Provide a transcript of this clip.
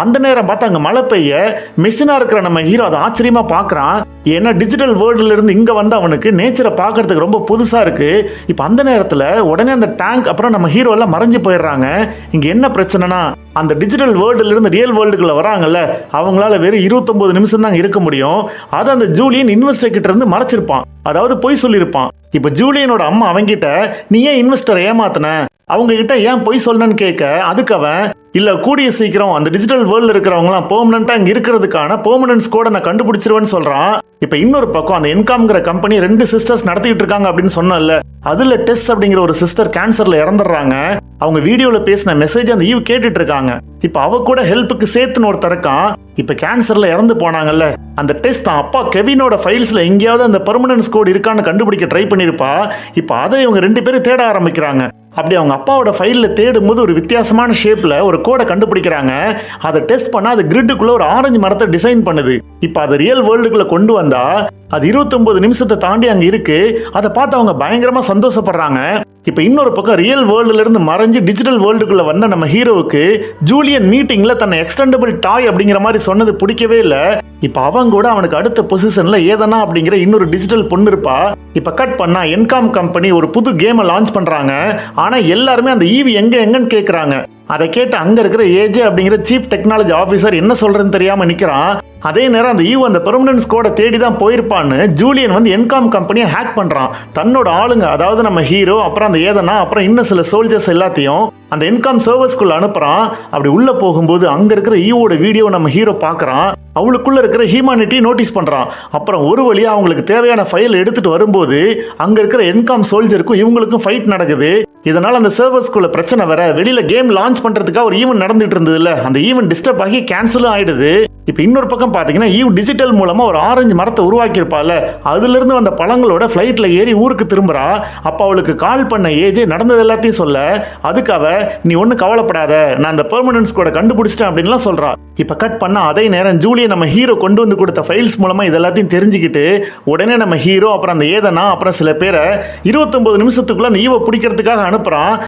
அந்த நேரம் பார்த்து அங்க மழை பெய்ய மிஷினா இருக்கிற நம்ம ஹீரோ அதை ஆச்சரியமா பாக்குறான். ஏன்னா டிஜிட்டல் வேர்ல்டுல இருந்து இங்க வந்து அவனுக்கு நேச்சரை பாக்குறதுக்கு ரொம்ப புதுசா இருக்கு. இப்ப அந்த நேரத்துல உடனே அந்த டேங்க் அப்புறம் நம்ம ஹீரோ எல்லாம் மறைஞ்சு போயிடுறாங்க. இங்க என்ன பிரச்சனைனா அந்த டிஜிட்டல் வேர்ல்டுல இருந்து ரியல் வேர்ல்டுக்குள்ள வராங்கல்ல, அவங்களால வெறும் 29 நிமிஷம் தான் இருக்க முடியும். அதை அந்த ஜூலியன் இன்வெஸ்டர் கிட்ட இருந்து மறைச்சிருப்பான், அதாவது பொய் சொல்லியிருப்பான். இப்ப ஜூலியனோட அம்மா அவங்கிட்ட நீ ஏன் இன்வெஸ்டரை ஏமாத்தின, அவங்க கிட்ட ஏன் பொய் சொல்லணும்னு கேட்க, அதுக்கு அவன் இல்ல கூடிய சீக்கிரம் அந்த டிஜிட்டல் வேர்ல்ட்ல இருக்கிறவங்களாம் பெர்மனண்டா இங்க இருக்கிறதுக்கான பெர்மனன்ஸ் கோட நான் கண்டுபிடிச்சிருவேன்னு சொல்றான். இப்ப இன்னொரு பக்கம் அந்த என்காம்ங்கிற கம்பெனி 2 சிஸ்டர்ஸ் நடத்திட்டு இருக்காங்க அப்படின்னு சொன்னல, அதுல டெஸ் அப்படிங்கிற ஒரு சிஸ்டர் கேன்சர்ல இறந்துடுறாங்க. அவங்க வீடியோல பேசின மெசேஜ் அந்த ஈவ் கேட்டுட்டு இருக்காங்க. இப்ப அவ கூட ஹெல்ப்புக்கு சேர்த்துன்னு ஒருத்தர் இருக்கான். இப்ப கேன்சர்ல இறந்து போனாங்கல்ல, அந்த டெஸ்ட் தான் அப்பா கெவினோட ஃபைல்ஸ்ல எங்கேயாவது அந்த பெர்மனன்ஸ் கோட் இருக்கான்னு கண்டுபிடிக்க ட்ரை பண்ணிருப்பா. இப்ப அதை இவங்க 2 பேரும் தேட ஆரம்பிக்கிறாங்க. அப்படி அவங்க அப்பாவோட ஃபைல்ல தேடும் போது ஒரு வித்தியாசமான ஷேப்ல ஒரு கோடை கண்டுபிடிக்கிறாங்க. அதை டெஸ்ட் பண்ணா அது கிரிட்டுக்குள்ள ஒரு ஆரஞ்சு மரத்தை டிசைன் பண்ணுது. இப்ப அதை ரியல் வேர்ல்டுக்குள்ள கொண்டு வந்தா அது 29 நிமிஷத்தை தாண்டி அங்க இருக்கு. அதை பார்த்து அவங்க பயங்கரமா சந்தோஷப்படுறாங்க. இப்ப இன்னொரு பக்கம் ரியல் வேர்ல்டுல இருந்து மறைஞ்சு டிஜிட்டல் வேர்ல்டுக்குள்ள வந்த நம்ம ஹீரோவுக்கு ஜூலியன் மீட்டிங்ல தன்னை எக்ஸ்டெண்டபிள் டாய் அப்படிங்கிற மாதிரி சொன்னது பிடிக்கவே இல்ல. இப்ப அவங்க கூட அவனுக்கு அடுத்த பொசிஷன்ல ஏதனா அப்படிங்கிற இன்னொரு டிஜிட்டல் பொண்ணு இருப்பா. இப்ப கட் பண்ணா என்காம் கம்பெனி ஒரு புது கேமை லான்ச் பண்றாங்க. ஆனா எல்லாருமே அந்த ஈவி எங்கன்னு கேக்குறாங்க. அதை கேட்டு அங்க இருக்கிற ஏஜே அப்படிங்கிற சீஃப் டெக்னாலஜி ஆபீசர் என்ன சொல்றதுன்னு தெரியாம நிக்கிறான். அதே நேரம் அந்த ஈவ் அந்த பெர்மனன்ஸ் கோடை தேடி தான் போயிருப்பான்னு ஜூலியன் வந்து என்காம் கம்பெனியை ஹேக் பண்றான். தன்னோட ஆளுங்க, அதாவது நம்ம ஹீரோ அப்புறம் அந்த ஏதனா அப்புறம் இன்னும் சில சோல்ஜர்ஸ் எல்லாத்தையும் அந்த என்காம் சர்வர்ஸ்குள்ள அனுப்புறான். அப்படி உள்ள போகும்போது அங்க இருக்கிற ஈவோட வீடியோ நம்ம ஹீரோ பாக்குறான். அவளுக்குள்ள இருக்கிற ஹியூமனிட்டி நோட்டீஸ் பண்றான். அப்புறம் ஒரு வழியா அவங்களுக்கு தேவையான ஃபைல் எடுத்துட்டு வரும்போது அங்க இருக்கிற என்காம் சோல்ஜருக்கும் இவங்களுக்கும் ஃபைட் நடக்குது. இதனால அந்த சர்வர்ஸ்குள்ள பிரச்சனை வர வெளியில கேம் லான்ச் பண்றதுக்காக ஒரு ஈவென்ட் நடந்துட்டு இருந்தது இல்ல, அந்த ஈவென்ட் டிஸ்டர்ப் ஆகி கேன்சலும் ஆயிடுது. இப்ப இன்னொரு பக்கம் பாத்தீங்கன்னா ஈவ் டிஜிட்டல் மூலமா ஒரு ஆரஞ்சு மரத்தை உருவாக்கி இருப்பால, அதுல இருந்து வந்த பழங்களோட பிளைட்ல ஏறி ஊருக்கு திரும்புறா. அப்ப அவளுக்கு கால் பண்ண ஏஜே நடந்தது எல்லாத்தையும் சொல்ல, அதுக்கு அவ நீ ஒண்ணு கவலைப்படாத, நான் அந்த பெர்மனன்ஸ் கூட கண்டுபிடிச்சிட்டேன் அப்படின்லாம் சொல்றா. இப்ப கட் பண்ணா அதே நேரம் ஜூலியன் நம்ம ஹீரோ கொண்டு வந்து கொடுத்த ஃபைல்ஸ் மூலமா இதெல்லாத்தையும் தெரிஞ்சுக்கிட்டு உடனே நம்ம ஹீரோ அப்புறம் அந்த ஏதனா அப்புறம் சில பேரை 29 நிமிஷத்துக்குள்ள அந்த ஈவை பிடிக்கிறதுக்காக அனுப்புறான்.